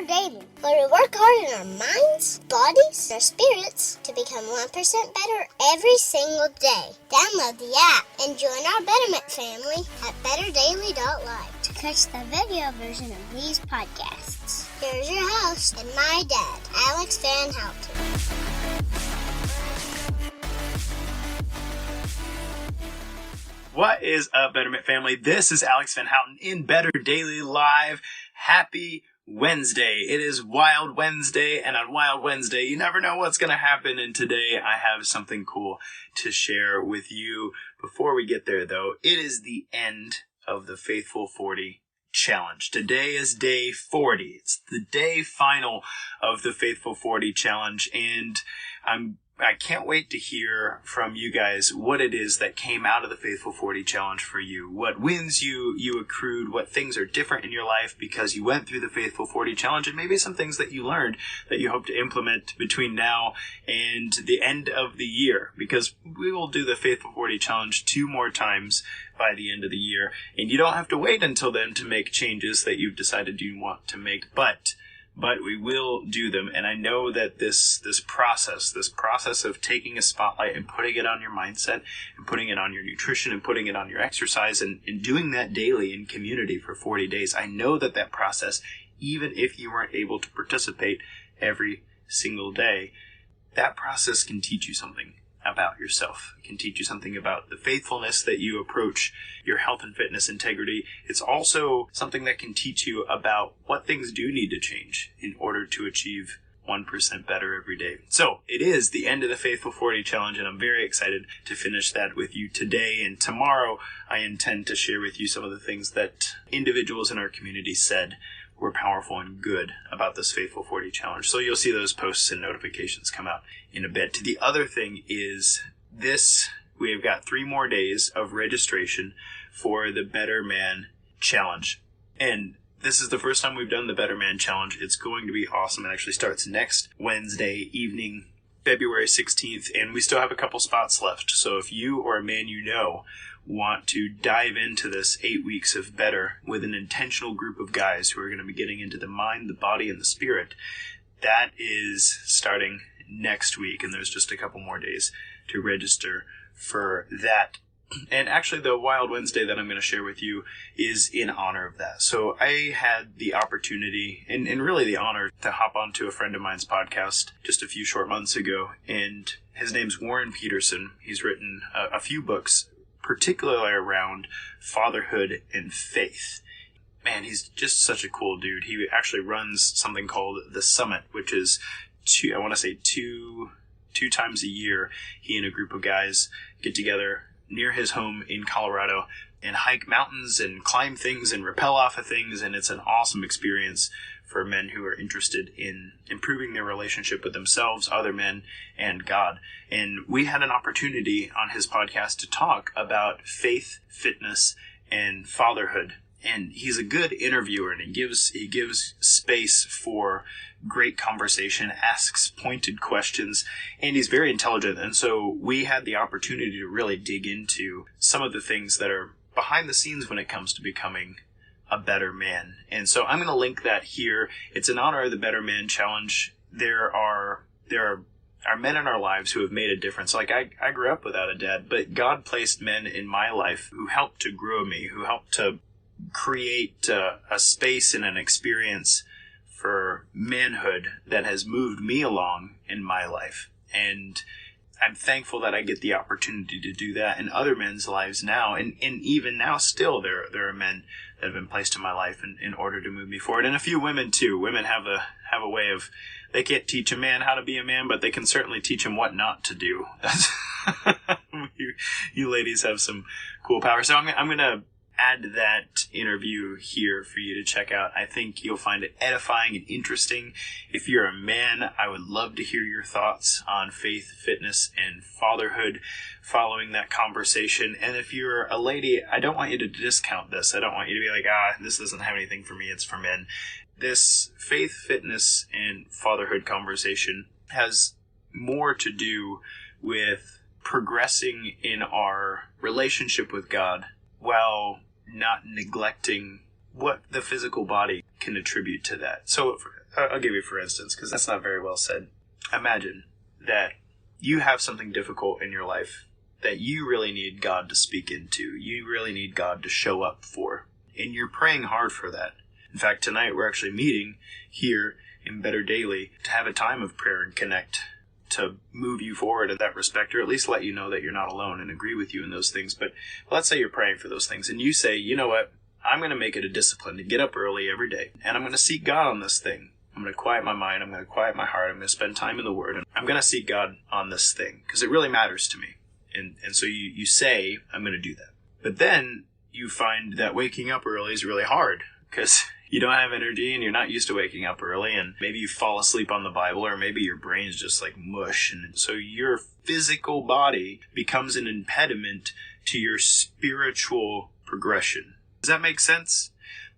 better daily, where we work hard in our minds, bodies, and our spirits to become 1% better every single day. Download the app and join our Betterment family at betterdaily.life to catch the video version of these podcasts. Here's your host and my dad, Alex Van Houten. What is up, Betterment family? This is Alex Van Houten in Better Daily Live. Happy Wednesday. It is Wild Wednesday, and on Wild Wednesday, you never know what's going to happen, and today I have something cool to share with you. Before we get there, though, it is the end of the Faithful 40 Challenge. Today is day 40. It's the day final of the Faithful 40 Challenge, and I can't wait to hear from you guys what it is that came out of the Faithful 40 Challenge for you. What wins you accrued, what things are different in your life because you went through the Faithful 40 Challenge, and maybe some things that you learned that you hope to implement between now and the end of the year, because we will do the Faithful 40 Challenge 2 more times by the end of the year, and you don't have to wait until then to make changes that you've decided you want to make, but we will do them. And I know that this process of taking a spotlight and putting it on your mindset and putting it on your nutrition and putting it on your exercise and doing that daily in community for 40 days, I know that process, even if you weren't able to participate every single day, that process can teach you something about yourself. It can teach you something about the faithfulness that you approach your health and fitness integrity. It's also something that can teach you about what things do need to change in order to achieve 1% better every day. So it is the end of the Faithful 40 Challenge, and I'm very excited to finish that with you today. And tomorrow I intend to share with you some of the things that individuals in our community said were powerful and good about this Faithful 40 Challenge. So you'll see those posts and notifications come out in a bit. The other thing is we have got 3 more days of registration for the Better Man Challenge. And this is the first time we've done the Better Man Challenge. It's going to be awesome. It actually starts next Wednesday evening, February 16th, and we still have a couple spots left. So if you or a man you know want to dive into this 8 weeks of better with an intentional group of guys who are going to be getting into the mind, the body, and the spirit, that is starting next week, and there's just a couple more days to register for that. And actually, the Wild Wednesday that I'm going to share with you is in honor of that. So I had the opportunity and really the honor to hop onto a friend of mine's podcast just a few short months ago, and his name's Warren Peterson. He's written a few books, particularly around fatherhood and faith. Man, he's just such a cool dude. He actually runs something called The Summit, which is two times a year. He and a group of guys get together near his home in Colorado and hike mountains and climb things and rappel off of things, and it's an awesome experience for men who are interested in improving their relationship with themselves, other men, and God. And we had an opportunity on his podcast to talk about faith, fitness, and fatherhood. And he's a good interviewer, and he gives space for great conversation, asks pointed questions, and he's very intelligent. And so we had the opportunity to really dig into some of the things that are behind the scenes when it comes to becoming a better man. And so I'm going to link that here. It's in honor of the Better Man Challenge. There are men in our lives who have made a difference. Like I grew up without a dad, but God placed men in my life who helped to grow me, who helped to create a space and an experience for manhood that has moved me along in my life. And I'm thankful that I get the opportunity to do that in other men's lives now. And even now still there are men that have been placed in my life in order to move me forward. And a few women too. Women have a way of, they can't teach a man how to be a man, but they can certainly teach him what not to do. You ladies have some cool power. So I'm going to add that interview here for you to check out. I think you'll find it edifying and interesting. If you're a man, I would love to hear your thoughts on faith, fitness, and fatherhood following that conversation. And if you're a lady, I don't want you to discount this. I don't want you to be like, this doesn't have anything for me, it's for men. This faith, fitness, and fatherhood conversation has more to do with progressing in our relationship with God while not neglecting what the physical body can attribute to that. So I'll give you for instance, because that's not very well said. Imagine that you have something difficult in your life that you really need God to speak into. You really need God to show up for. And you're praying hard for that. In fact, tonight we're actually meeting here in Better Daily to have a time of prayer and connect, to move you forward in that respect, or at least let you know that you're not alone and agree with you in those things. But let's say you're praying for those things and you say, you know what, I'm going to make it a discipline to get up early every day, and I'm going to seek God on this thing. I'm going to quiet my mind, I'm going to quiet my heart, I'm going to spend time in the Word, and I'm going to seek God on this thing, because it really matters to me. And so you say, I'm going to do that. But then you find that waking up early is really hard, because you don't have energy and you're not used to waking up early, and maybe you fall asleep on the Bible, or maybe your brain's just like mush, and so your physical body becomes an impediment to your spiritual progression. Does that make sense?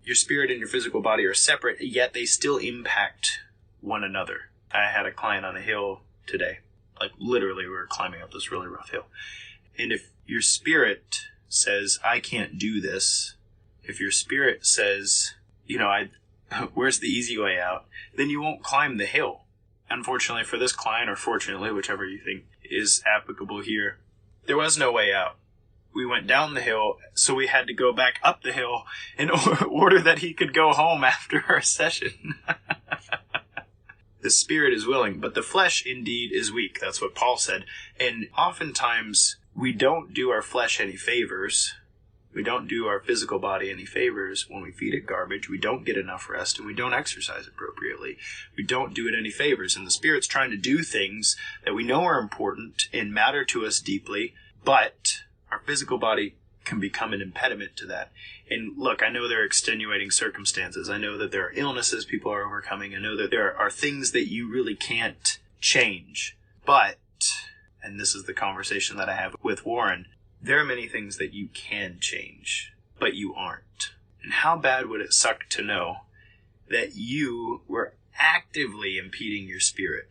Your spirit and your physical body are separate, yet they still impact one another. I had a client on a hill today. Like, literally, we were climbing up this really rough hill. And if your spirit says, I can't do this, if your spirit says, where's the easy way out, then you won't climb the hill. Unfortunately for this client, or fortunately, whichever you think is applicable here, there was no way out. We went down the hill, so we had to go back up the hill in order that he could go home after our session. The spirit is willing, but the flesh indeed is weak. That's what Paul said. And oftentimes, we don't do our flesh any favors. We don't do our physical body any favors when we feed it garbage. We don't get enough rest, and we don't exercise appropriately. We don't do it any favors. And the spirit's trying to do things that we know are important and matter to us deeply, but our physical body can become an impediment to that. And look, I know there are extenuating circumstances. I know that there are illnesses people are overcoming. I know that there are things that you really can't change. But, and this is the conversation that I have with Warren, there are many things that you can change, but you aren't. And how bad would it suck to know that you were actively impeding your spirit?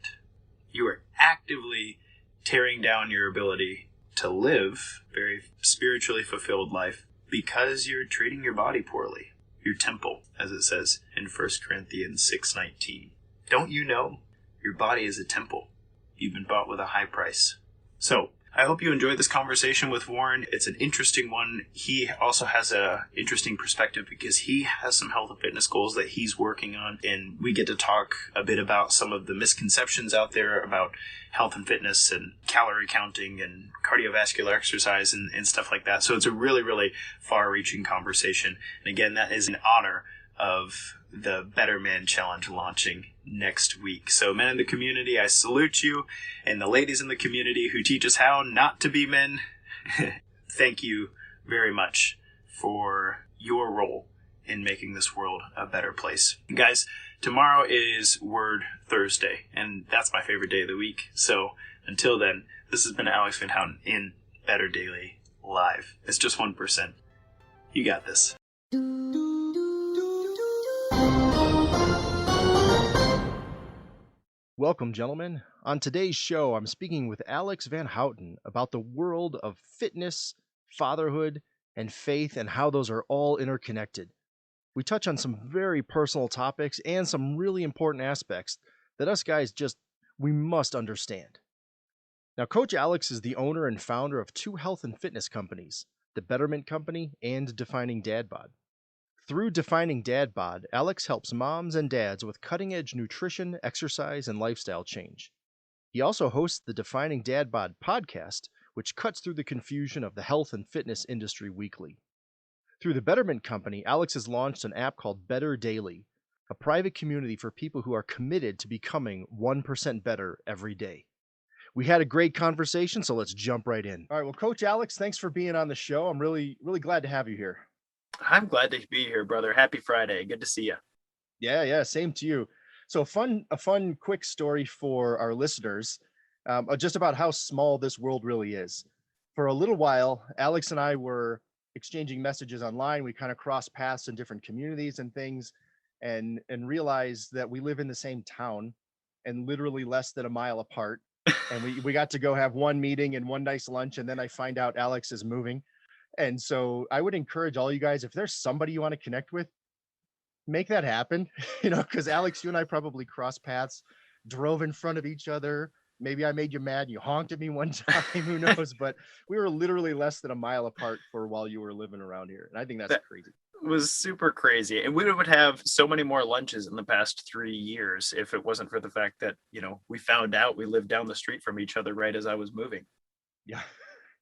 You were actively tearing down your ability to live a very spiritually fulfilled life because you're treating your body poorly. Your temple, as it says in 1 Corinthians 6:19. Don't you know your body is a temple? You've been bought with a high price. So, I hope you enjoyed this conversation with Warren. It's an interesting one. He also has a interesting perspective because he has some health and fitness goals that he's working on, and we get to talk a bit about some of the misconceptions out there about health and fitness and calorie counting and cardiovascular exercise and stuff like that. So it's a really, really far-reaching conversation. And again, that is in honor of the Better Man Challenge launching next week. So men in the community, I salute you. And the ladies in the community who teach us how not to be men, thank you very much for your role in making this world a better place. Guys, tomorrow is Word Thursday, and that's my favorite day of the week. So until then, this has been Alex Van Houten in Better Daily Live. It's just 1%. You got this. Welcome, gentlemen. On today's show, I'm speaking with Alex Van Houten about the world of fitness, fatherhood, and faith, and how those are all interconnected. We touch on some very personal topics and some really important aspects that us guys we must understand. Now, Coach Alex is the owner and founder of two health and fitness companies, the Betterment Company and Defining Dad Bod. Through Defining Dad Bod, Alex helps moms and dads with cutting-edge nutrition, exercise, and lifestyle change. He also hosts the Defining Dad Bod podcast, which cuts through the confusion of the health and fitness industry weekly. Through the Betterment Company, Alex has launched an app called Better Daily, a private community for people who are committed to becoming 1% better every day. We had a great conversation, so let's jump right in. All right, well, Coach Alex, thanks for being on the show. I'm really, really glad to have you here. I'm glad to be here, brother. Happy Friday. Good to see you. Yeah, same to you. So a fun, quick story for our listeners, just about how small this world really is. For a little while, Alex and I were exchanging messages online. We kind of crossed paths in different communities and things, and realized that we live in the same town and literally less than a mile apart. And we got to go have one meeting and one nice lunch, and then I find out Alex is moving. And so I would encourage all you guys, if there's somebody you want to connect with, make that happen, because Alex, you and I probably crossed paths, drove in front of each other. Maybe I made you mad. You honked at me one time. Who knows? But we were literally less than a mile apart for while you were living around here. And I think that's That crazy. was super crazy. And we would have so many more lunches in the past 3 years if it wasn't for the fact that, we found out we lived down the street from each other right as I was moving. Yeah.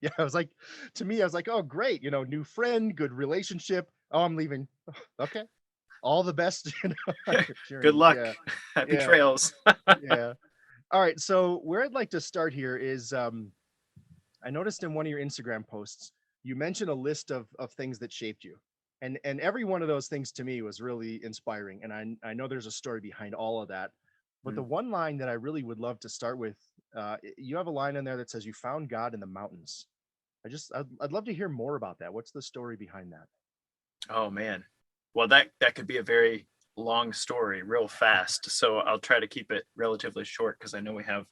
Yeah. I was like, to me, I was like, oh, great. New friend, good relationship. Oh, I'm leaving. Okay. All the best. On your Good journey. luck. Yeah. Happy Yeah. trails. Yeah. All right. So where I'd like to start here is I noticed in one of your Instagram posts, you mentioned a list of things that shaped you. And every one of those things to me was really inspiring. And I know there's a story behind all of that. But the Mm. one line that I really would love to start with, you have a line in there that says you found God in the mountains. I'd love to hear more about that. What's the story behind that? Oh man. Well, that could be a very long story real fast. So I'll try to keep it relatively short because I know we have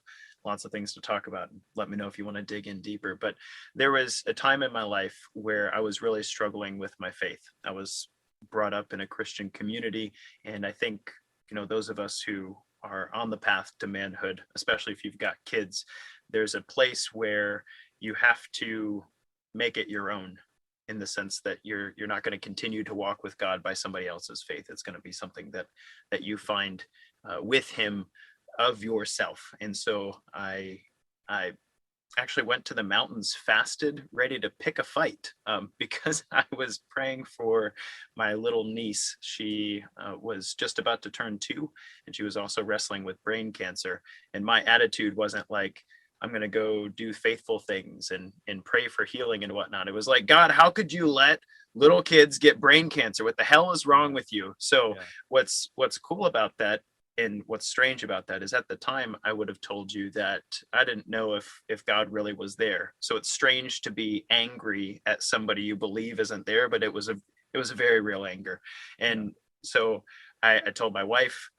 lots of things to talk about. Let me know if you want to dig in deeper. But there was a time in my life where I was really struggling with my faith. I was brought up in a Christian community, and I think, those of us who are on the path to manhood, especially if you've got kids, there's a place where you have to make it your own, in the sense that you're not going to continue to walk with God by somebody else's faith. It's going to be something that you find with Him of yourself. And so I actually went to the mountains, fasted, ready to pick a fight, because I was praying for my little niece. She was just about to turn 2, and she was also wrestling with brain cancer. And my attitude wasn't like, I'm going to go do faithful things and pray for healing and whatnot. It was like, God, how could you let little kids get brain cancer? What the hell is wrong with you? So Yeah. what's cool about that, and what's strange about that, is at the time I would have told you that I didn't know if God really was there. So it's strange to be angry at somebody you believe isn't there, but it was a very real anger. And so I told my wife,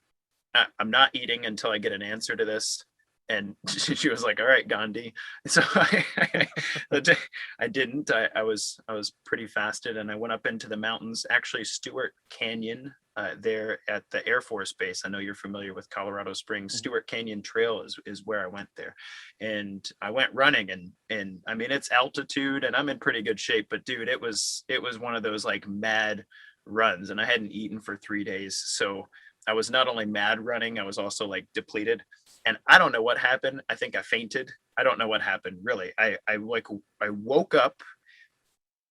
I'm not eating until I get an answer to this. And she was like, all right, Gandhi. So I didn't. I was pretty fasted, and I went up into the mountains, actually Stewart Canyon, there at the Air Force Base. I know you're familiar with Colorado Springs. Stewart Canyon Trail is where I went there. And I went running, and I mean, it's altitude and I'm in pretty good shape, but dude, it was one of those like mad runs, and I hadn't eaten for 3 days. So I was not only mad running, I was also like depleted. And I don't know what happened. I think I fainted. I don't know what happened really. I woke up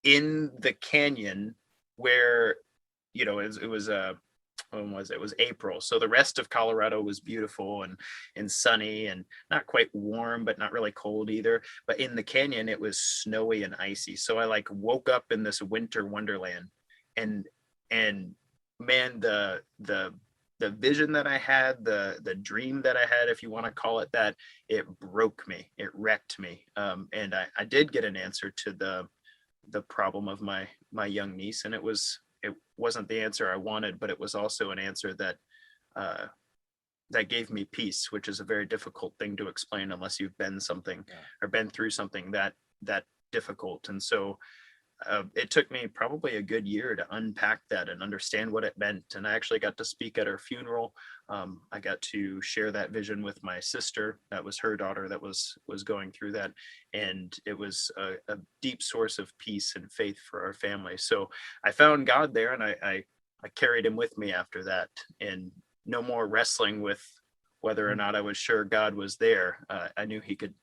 in the canyon where, it was when was it? It was April. So the rest of Colorado was beautiful and sunny and not quite warm, but not really cold either. But in the canyon, it was snowy and icy. So I like woke up in this winter wonderland, and man, the vision that I had, the dream that I had, if you want to call it that, it broke me, it wrecked me. And I did get an answer to the problem of my young niece, and it wasn't the answer I wanted, but it was also an answer that gave me peace, which is a very difficult thing to explain unless you've been or been through something that difficult. And so it took me probably a good year to unpack that and understand what it meant. And I actually got to speak at her funeral. I got to share that vision with my sister. That was her daughter that was going through that. And it was a deep source of peace and faith for our family. So I found God there, and I carried Him with me after that. And no more wrestling with whether or not I was sure God was there. I knew He could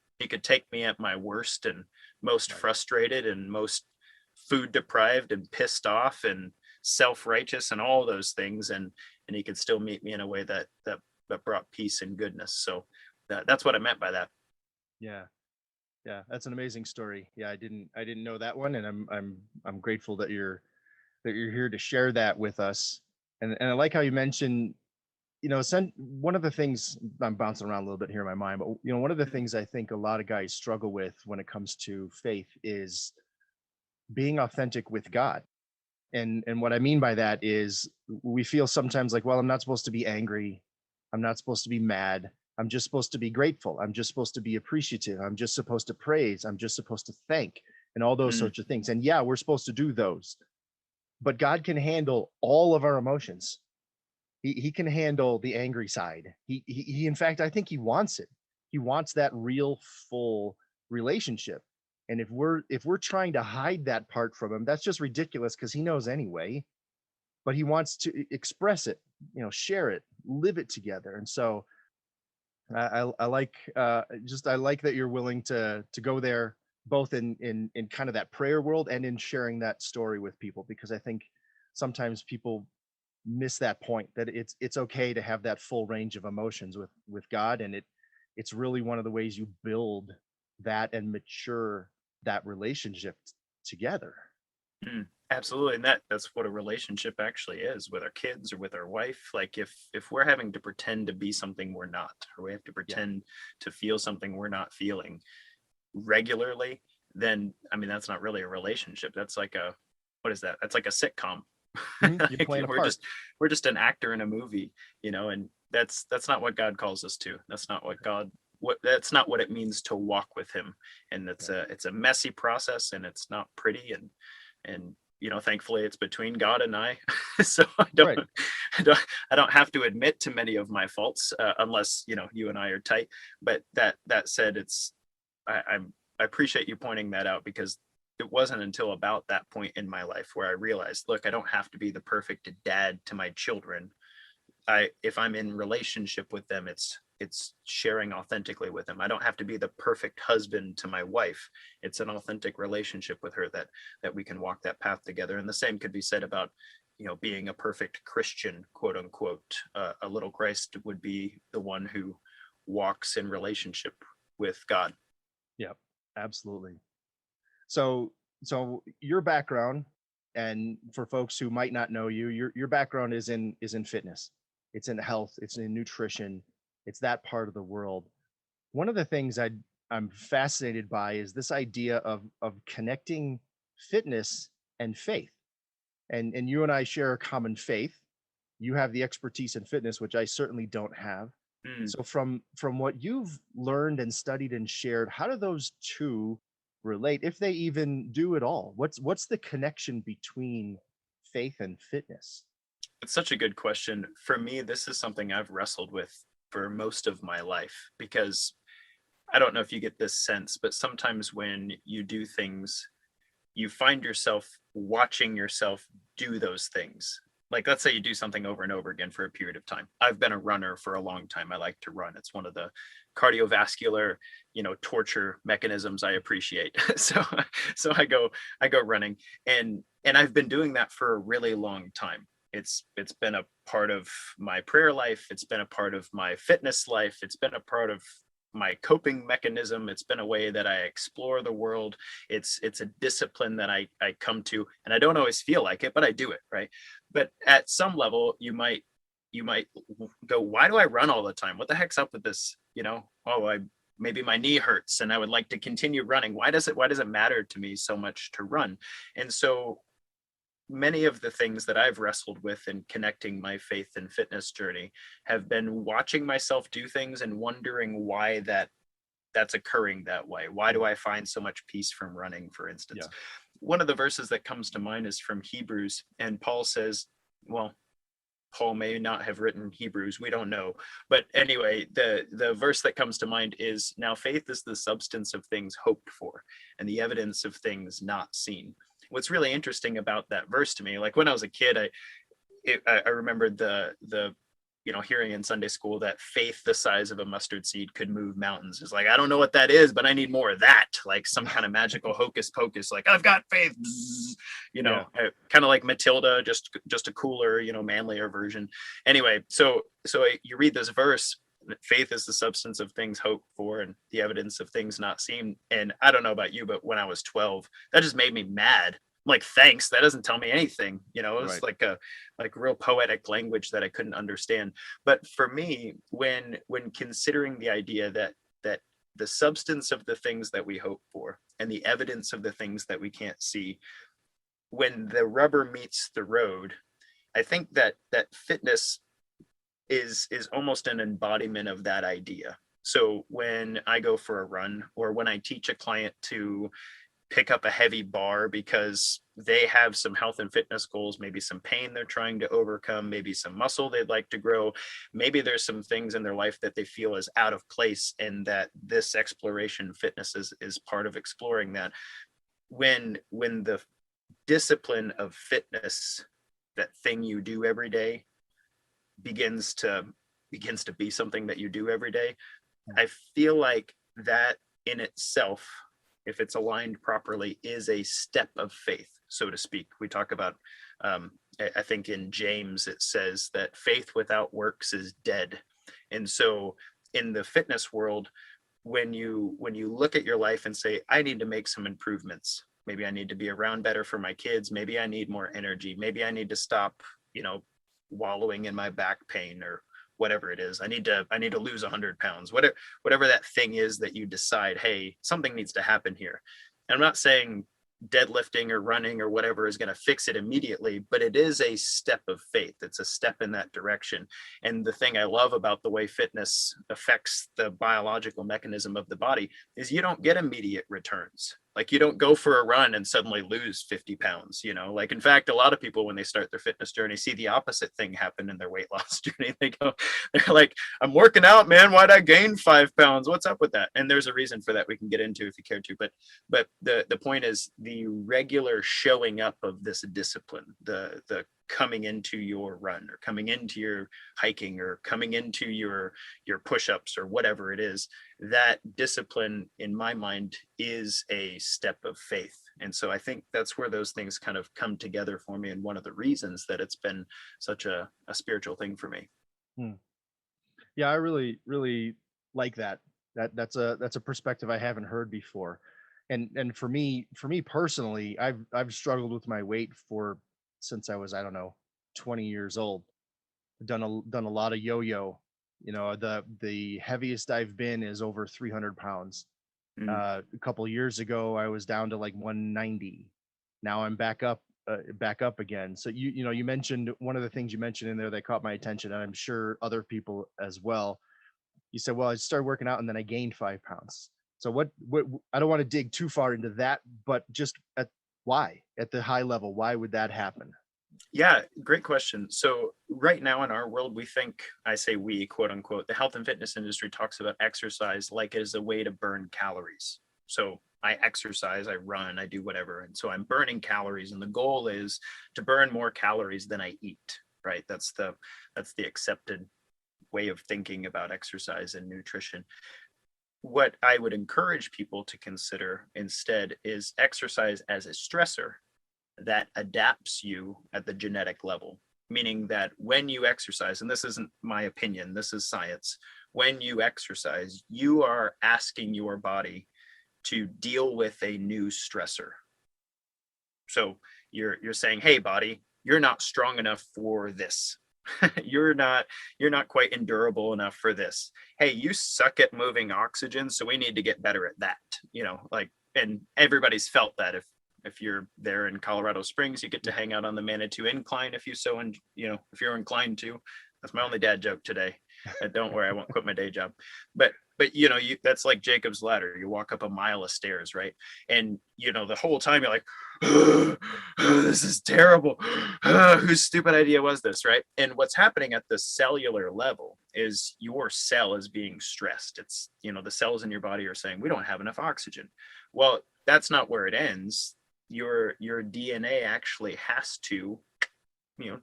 take me at my worst and most frustrated and most food deprived and pissed off and self-righteous and all those things, and He could still meet me in a way that brought peace and goodness. So that's what I meant by that. Yeah. That's an amazing story. Yeah, I didn't know that one, and I'm grateful that you're here to share that with us. And I like how you mentioned, one of the things, I'm bouncing around a little bit here in my mind, but one of the things I think a lot of guys struggle with when it comes to faith is being authentic with God. And what I mean by that is we feel sometimes like, well, I'm not supposed to be angry. I'm not supposed to be mad. I'm just supposed to be grateful. I'm just supposed to be appreciative. I'm just supposed to praise. I'm just supposed to thank, and all those sorts of things. And yeah, we're supposed to do those. But God can handle all of our emotions. He can handle the angry side. He in fact, I think he wants it. He wants that real full relationship. And if we're trying to hide that part from him, that's just ridiculous because he knows anyway. But he wants to express it, share it, live it together. And so I like just I like that you're willing to go there both in kind of that prayer world and in sharing that story with people, because I think sometimes people miss that point, that it's okay to have that full range of emotions with God, and it's really one of the ways you build that and mature that relationship together. Absolutely. And that's what a relationship actually is with our kids or with our wife. Like if we're having to pretend to be something we're not, or we have to Yeah. pretend to feel something we're not feeling regularly, then I mean that's not really a relationship. That's like a what is that? That's like a sitcom. You're Like, playing a we're part. just an actor in a movie, and that's not what God calls us to. That's not that's not what it means to walk with him. And it's a messy process, and it's not pretty, and thankfully it's between God and I. So Right. I don't I don't have to admit to many of my faults, unless you and I are tight. But that said, I appreciate you pointing that out, because it wasn't until about that point in my life where I realized, look, I don't have to be the perfect dad to my children. If I'm in relationship with them, it's sharing authentically with them. I don't have to be the perfect husband to my wife. It's an authentic relationship with her that we can walk that path together. And the same could be said about being a perfect Christian, quote unquote. A little Christ would be the one who walks in relationship with God. Yep, absolutely. So your background, and for folks who might not know you, your background is in fitness. It's in health, it's in nutrition, it's that part of the world. One of the things I'm fascinated by is this idea of connecting fitness and faith. And you and I share a common faith. You have the expertise in fitness, which I certainly don't have. Mm. So from what you've learned and studied and shared, how do those two relate, if they even do at all? What's the connection between faith and fitness? It's such a good question. For me, this is something I've wrestled with for most of my life, because I don't know if you get this sense, but sometimes when you do things, you find yourself watching yourself do those things. Like, let's say you do something over and over again for a period of time. I've been a runner for a long time. I like to run. It's one of the cardiovascular, torture mechanisms I appreciate. So I go running, and I've been doing that for a really long time. It's been a part of my prayer life. It's been a part of my fitness life. It's been a part of my coping mechanism. It's been a way that I explore the world. It's a discipline that I come to, and I don't always feel like it, but I do it, right? But at some level, you might go, why do I run all the time? What the heck's up with this? Maybe my knee hurts and I would like to continue running. Why does it matter to me so much to run? And so many of the things that I've wrestled with in connecting my faith and fitness journey have been watching myself do things and wondering why that's occurring that way. Why do I find so much peace from running, for instance? Yeah. One of the verses that comes to mind is from Hebrews, and Paul says, well, Paul may not have written Hebrews, we don't know. But anyway, the verse that comes to mind is, now faith is the substance of things hoped for and the evidence of things not seen. What's really interesting about that verse to me, like when I was a kid, I remembered the hearing in Sunday school that faith the size of a mustard seed could move mountains. It's like, I don't know what that is, but I need more of that, like some kind of magical hocus pocus, like I've got faith, Yeah. kind of like Matilda, just a cooler, manlier version. Anyway, so you read this verse, faith is the substance of things hoped for and the evidence of things not seen. And I don't know about you, but when I was 12, that just made me mad. Like, thanks, that doesn't tell me anything. It was Right. like real poetic language that I couldn't understand. But for me, when considering the idea that the substance of the things that we hope for and the evidence of the things that we can't see, when the rubber meets the road, I think that fitness is almost an embodiment of that idea. So when I go for a run, or when I teach a client to pick up a heavy bar because they have some health and fitness goals, maybe some pain they're trying to overcome, maybe some muscle they'd like to grow, maybe there's some things in their life that they feel is out of place, and that this exploration fitness is part of exploring that. When the discipline of fitness, that thing you do every day, begins to be something that you do every day, I feel like that in itself, if it's aligned properly, is a step of faith, so to speak. We talk about, I think in James, it says that faith without works is dead. And so in the fitness world, when you look at your life and say, I need to make some improvements, maybe I need to be around better for my kids, maybe I need more energy, maybe I need to stop, wallowing in my back pain, or whatever it is, I need to lose 100 pounds, whatever that thing is that you decide, hey, something needs to happen here. And I'm not saying deadlifting or running or whatever is going to fix it immediately, but it is a step of faith. It's a step in that direction. And the thing I love about the way fitness affects the biological mechanism of the body is you don't get immediate returns. Like, you don't go for a run and suddenly lose 50 pounds, like, in fact, a lot of people, when they start their fitness journey, see the opposite thing happen in their weight loss journey. They're like, I'm working out, man. Why'd I gain 5 pounds? What's up with that? And there's a reason for that we can get into if you care to. But the point is the regular showing up of this discipline, the coming into your run, or coming into your hiking, or coming into your push-ups, or whatever it is, that discipline in my mind is a step of faith. And so I think that's where those things kind of come together for me, and one of the reasons that it's been such a spiritual thing for me. Yeah, I really, really like that. That's a perspective I haven't heard before. And for me personally, I've struggled with my weight since I was, I don't know, 20 years old. I've done a lot of yo-yo. The heaviest I've been is over 300 pounds. A couple of years ago, I was down to like 190. Now I'm back up again. So you mentioned, one of the things you mentioned in there that caught my attention, and I'm sure other people as well. You said, well, I started working out and then I gained 5 pounds. So what I don't want to dig too far into that, but just at the high level, why would that happen? Yeah, great question. So right now in our world, we think, I say we, quote unquote, the health and fitness industry talks about exercise like it is a way to burn calories. So I exercise, I run, I do whatever. And so I'm burning calories. And the goal is to burn more calories than I eat, right? That's the accepted way of thinking about exercise and nutrition. What I would encourage people to consider instead is exercise as a stressor that adapts you at the genetic level, meaning that when you exercise, and this isn't my opinion, this is science, when you exercise, you are asking your body to deal with a new stressor. So you're saying, hey, body, you're not strong enough for this. you're not quite endurable enough for this. Hey, you suck at moving oxygen, so we need to get better at that. And everybody's felt that. If you're there in Colorado Springs, you get to hang out on the Manitou Incline if you're inclined to. That's my only dad joke today. Don't worry, I won't quit my day job. But that's like Jacob's ladder. You walk up a mile of stairs, right? And the whole time you're like, oh, this is terrible. Whose stupid idea was this, right? And what's happening at the cellular level is your cell is being stressed. It's the cells in your body are saying, we don't have enough oxygen. Well, that's not where it ends. Your DNA actually has to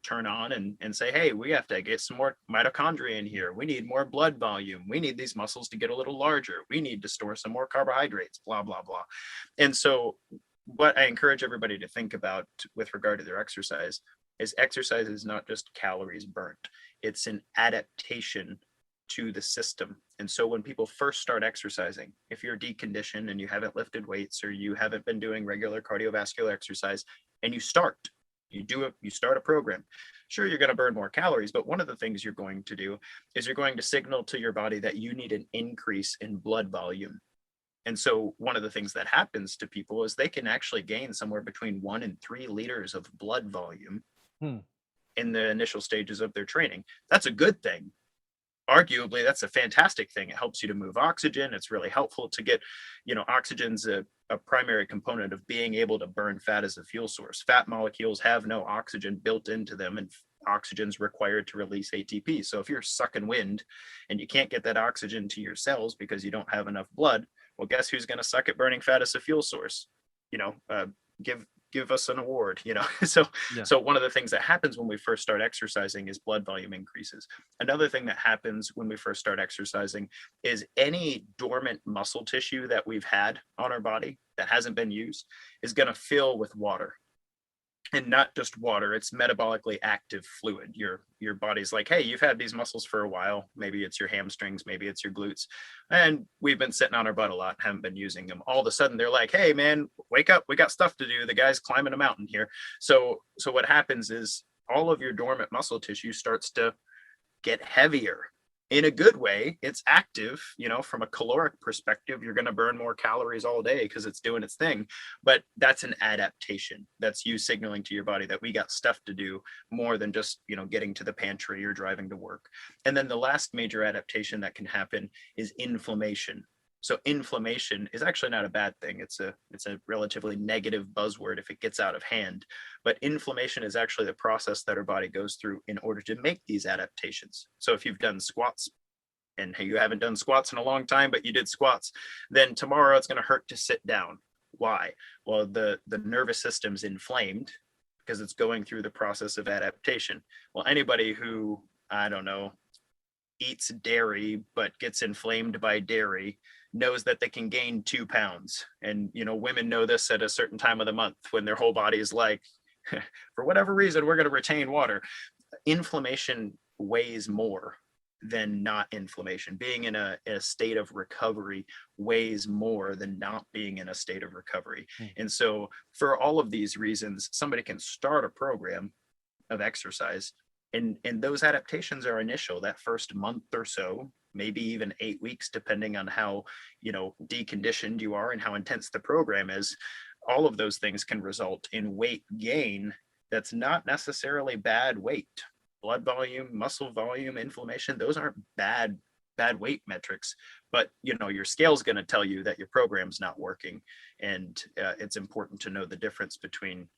turn on and say, hey, we have to get some more mitochondria in here. We need more blood volume. We need these muscles to get a little larger. We need to store some more carbohydrates, blah, blah, blah. And so what I encourage everybody to think about with regard to their exercise is not just calories burnt. It's an adaptation to the system. And so when people first start exercising, if you're deconditioned and you haven't lifted weights, or you haven't been doing regular cardiovascular exercise, and you start a program, sure, you're going to burn more calories, but one of the things you're going to do is you're going to signal to your body that you need an increase in blood volume. And so one of the things that happens to people is they can actually gain somewhere between 1 and 3 liters of blood volume in the initial stages of their training. That's a good thing. Arguably, that's a fantastic thing. It helps you to move oxygen. It's really helpful to get, oxygen's a a primary component of being able to burn fat as a fuel source. Fat molecules have no oxygen built into them, and oxygen's required to release ATP. So if you're sucking wind and you can't get that oxygen to your cells because you don't have enough blood, well, guess who's going to suck at burning fat as a fuel source? Give us an award, so Yeah. so one of the things that happens when we first start exercising is blood volume increases. Another thing that happens when we first start exercising is any dormant muscle tissue that we've had on our body that hasn't been used is going to fill with water. And not just water, it's metabolically active fluid. Your body's like, hey, you've had these muscles for a while. Maybe it's your hamstrings, maybe it's your glutes. And we've been sitting on our butt a lot, haven't been using them. All of a sudden they're like, hey man, wake up, we got stuff to do. The guy's climbing a mountain here. So what happens is all of your dormant muscle tissue starts to get heavier. In a good way, it's active, from a caloric perspective, you're going to burn more calories all day because it's doing its thing. But that's an adaptation. That's you signaling to your body that we got stuff to do more than just, getting to the pantry or driving to work. And then the last major adaptation that can happen is inflammation. So inflammation is actually not a bad thing. It's a relatively negative buzzword if it gets out of hand. But inflammation is actually the process that our body goes through in order to make these adaptations. So if you've done squats and you haven't done squats in a long time, but you did squats, then tomorrow it's going to hurt to sit down. Why? Well, the nervous system's inflamed because it's going through the process of adaptation. Well, anybody who, I don't know, eats dairy but gets inflamed by dairy knows that they can gain 2 pounds. And women know this at a certain time of the month when their whole body is like, for whatever reason, we're going to retain water. Inflammation weighs more than not inflammation. Being in a state of recovery weighs more than not being in a state of recovery. And so for all of these reasons, somebody can start a program of exercise, and those adaptations are initial, that first month or so, maybe even 8 weeks, depending on how deconditioned you are and how intense the program is. All of those things can result in weight gain that's not necessarily bad weight. Blood volume, muscle volume, inflammation, those aren't bad weight metrics, but your scale's going to tell you that your program's not working. And it's important to know the difference between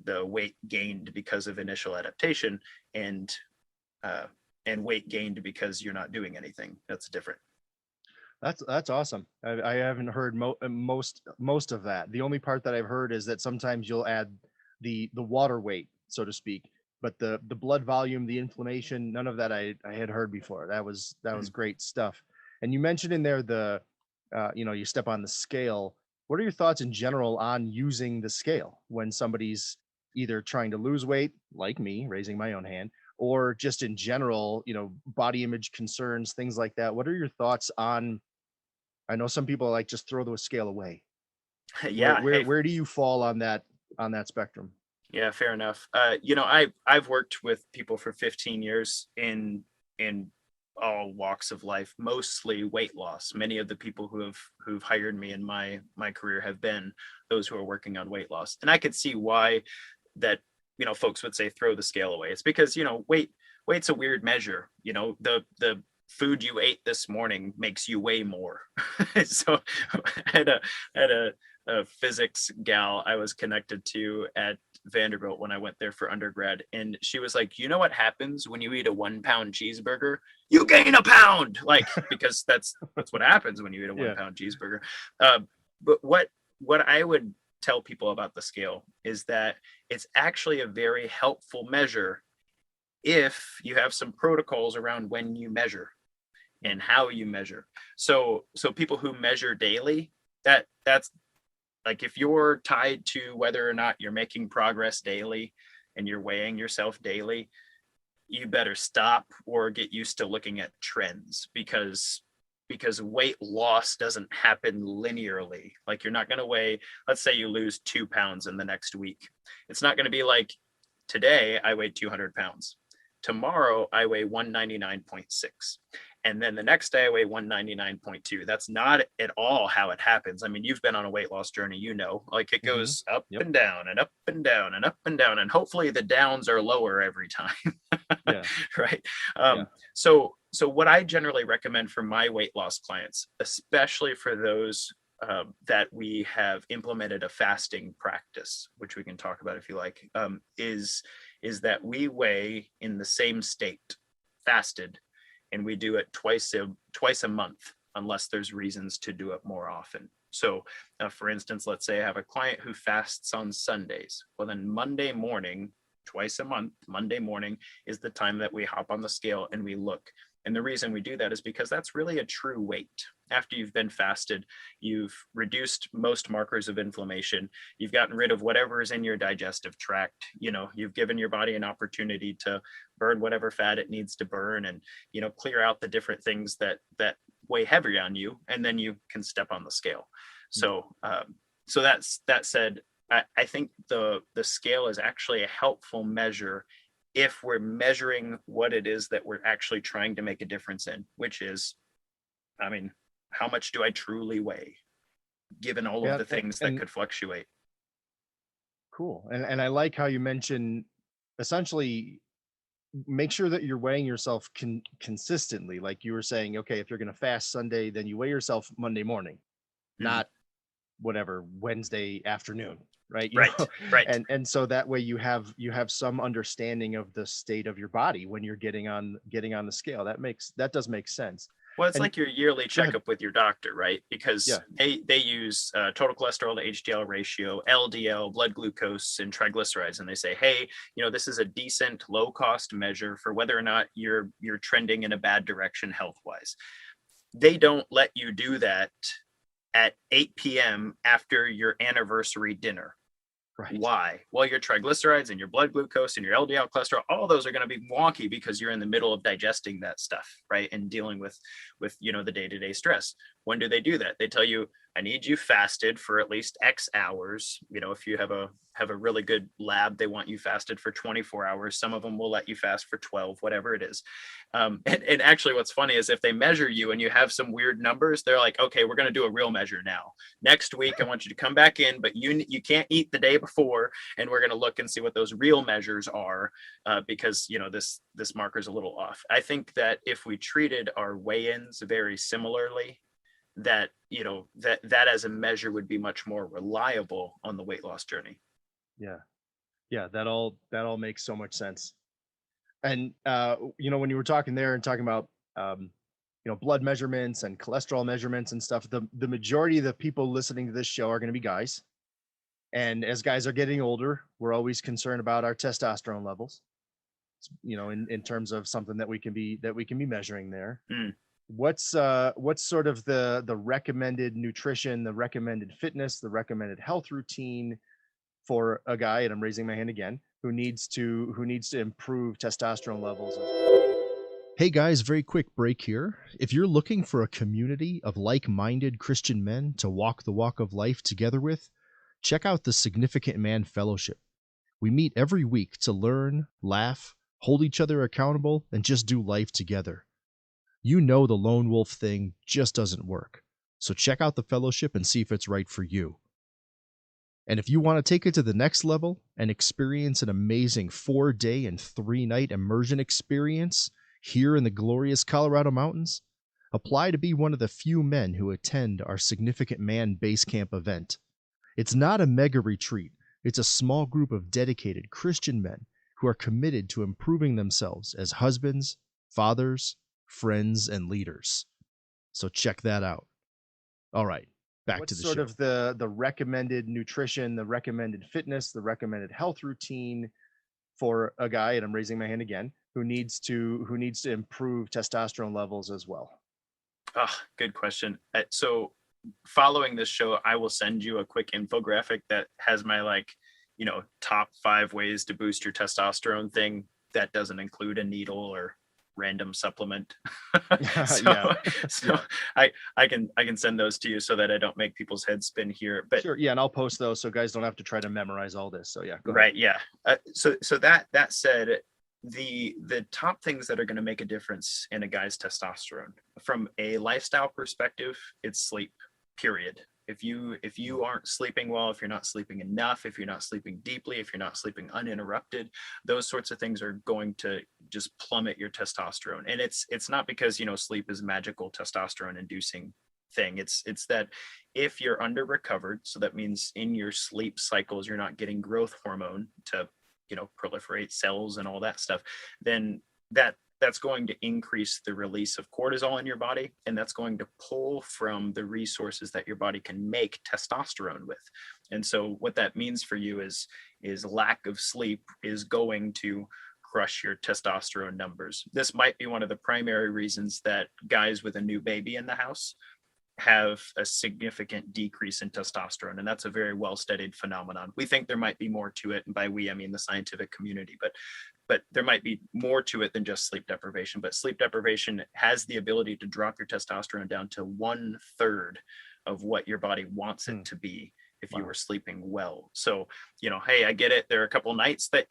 the weight gained because of initial adaptation and weight gained because you're not doing anything. That's different. That's awesome. I haven't heard most of that. The only part that I've heard is that sometimes you'll add the water weight, so to speak, but the blood volume, the inflammation, none of that I had heard before. That was great stuff. And you mentioned in there you step on the scale. What are your thoughts in general on using the scale when somebody's either trying to lose weight, like me, raising my own hand, or just in general, body image concerns, things like that? What are your thoughts on? I know some people like just throw the scale away. Yeah. Where do you fall on that spectrum? Yeah, fair enough. I've worked with people for 15 years in all walks of life, mostly weight loss. Many of the people who've hired me in my career have been those who are working on weight loss. And I could see why that, folks would say throw the scale away. It's because, weight's a weird measure. The food you ate this morning makes you weigh more. So I had a physics gal I was connected to at Vanderbilt when I went there for undergrad, and she was like, what happens when you eat a 1 pound cheeseburger? You gain a pound, because that's what happens when you eat a 1 pound cheeseburger. But what I would tell people about the scale is that it's actually a very helpful measure if you have some protocols around when you measure and how you measure. So people who measure daily, that's like, if you're tied to whether or not you're making progress daily and you're weighing yourself daily, you better stop or get used to looking at trends, because weight loss doesn't happen linearly. Like, you're not going to weigh, let's say you lose 2 pounds in the next week. It's not going to be like, today I weighed 200 pounds. Tomorrow I weigh 199.6. And then the next day I weigh 199.2. That's not at all how it happens. I mean, you've been on a weight loss journey, like, it goes up and down and up and down and up and down. And hopefully the downs are lower every time. Yeah. Right. So what I generally recommend for my weight loss clients, especially for those that we have implemented a fasting practice, which we can talk about if you like, is that we weigh in the same state, fasted, and we do it twice a month, unless there's reasons to do it more often. So, for instance, let's say I have a client who fasts on Sundays. Well, then Monday morning, twice a month, Monday morning is the time that we hop on the scale and we look. And the reason we do that is because that's really a true weight. After you've been fasted, you've reduced most markers of inflammation. You've gotten rid of whatever is in your digestive tract. You've given your body an opportunity to burn whatever fat it needs to burn, and clear out the different things that weigh heavy on you, and then you can step on the scale. So that said, I think the scale is actually a helpful measure if we're measuring what it is that we're actually trying to make a difference in, which is, how much do I truly weigh, given all of the things that could fluctuate? Cool. And I like how you mentioned, essentially, make sure that you're weighing yourself consistently. Like you were saying, okay, if you're going to fast Sunday, then you weigh yourself Monday morning, not whatever Wednesday afternoon, right? Right. And so that way you have some understanding of the state of your body when you're getting on the scale. That does make sense. Well, it's like your yearly checkup with your doctor, right? Because they use total cholesterol to HDL ratio, LDL, blood glucose, and triglycerides, and they say, hey, this is a decent low-cost measure for whether or not you're trending in a bad direction health-wise. They don't let you do that at 8 p.m. after your anniversary dinner. Right. Why? Well, your triglycerides and your blood glucose and your LDL cholesterol, all those are going to be wonky because you're in the middle of digesting that stuff, right? And dealing with the day-to-day stress. When do they do that? They tell you, I need you fasted for at least X hours. If you have a really good lab, they want you fasted for 24 hours. Some of them will let you fast for 12, whatever it is. And actually what's funny is if they measure you and you have some weird numbers, they're like, okay, we're going to do a real measure now. Next week, I want you to come back in, but you can't eat the day before, and we're going to look and see what those real measures are, because this marker is a little off. I think that if we treated our weigh-ins very similarly, that as a measure would be much more reliable on the weight loss journey. Yeah, that all makes so much sense. And when you were talking there and talking about blood measurements and cholesterol measurements and stuff, the majority of the people listening to this show are going to be guys. And as guys are getting older, we're always concerned about our testosterone levels, in terms of something that we can be measuring there. What's sort of the recommended nutrition, the recommended fitness, the recommended health routine for a guy, and I'm raising my hand again, who needs to improve testosterone levels? Hey guys, very quick break here. If you're looking for a community of like-minded Christian men to walk the walk of life together with, check out the Significant Man Fellowship. We meet every week to learn, laugh, hold each other accountable, and just do life together. The lone wolf thing just doesn't work. So check out the fellowship and see if it's right for you. And if you want to take it to the next level and experience an amazing 4-day and 3-night immersion experience here in the glorious Colorado mountains, apply to be one of the few men who attend our Significant Man Base Camp event. It's not a mega retreat. It's a small group of dedicated Christian men who are committed to improving themselves as husbands, fathers, friends, and leaders. So check that out. All right, back to the show. What's sort of the recommended nutrition, the recommended fitness, the recommended health routine for a guy, and I'm raising my hand again, who needs to improve testosterone levels as well? Good question. So following this show, I will send you a quick infographic that has my top 5 ways to boost your testosterone thing. That doesn't include a needle or random supplement. I can send those to you so that I don't make people's heads spin here. But sure, yeah, and I'll post those so guys don't have to try to memorize all this. So yeah, go right, ahead. Yeah. So that said, the top things that are going to make a difference in a guy's testosterone from a lifestyle perspective, it's sleep. Period. If you aren't sleeping well, if you're not sleeping enough, if you're not sleeping deeply, if you're not sleeping uninterrupted, those sorts of things are going to just plummet your testosterone. And it's not because sleep is magical testosterone inducing thing. It's that if you're under recovered, so that means in your sleep cycles you're not getting growth hormone to, proliferate cells and all that stuff, then that's going to increase the release of cortisol in your body, and that's going to pull from the resources that your body can make testosterone with. And so what that means for you is lack of sleep is going to crush your testosterone numbers. This might be one of the primary reasons that guys with a new baby in the house have a significant decrease in testosterone, and that's a very well studied phenomenon. We think there might be more to it, and by we I mean the scientific community, but there might be more to it than just sleep deprivation. But sleep deprivation has the ability to drop your testosterone down to 1/3 of what your body wants it to be if you were sleeping well. So, hey, I get it. There are a couple nights that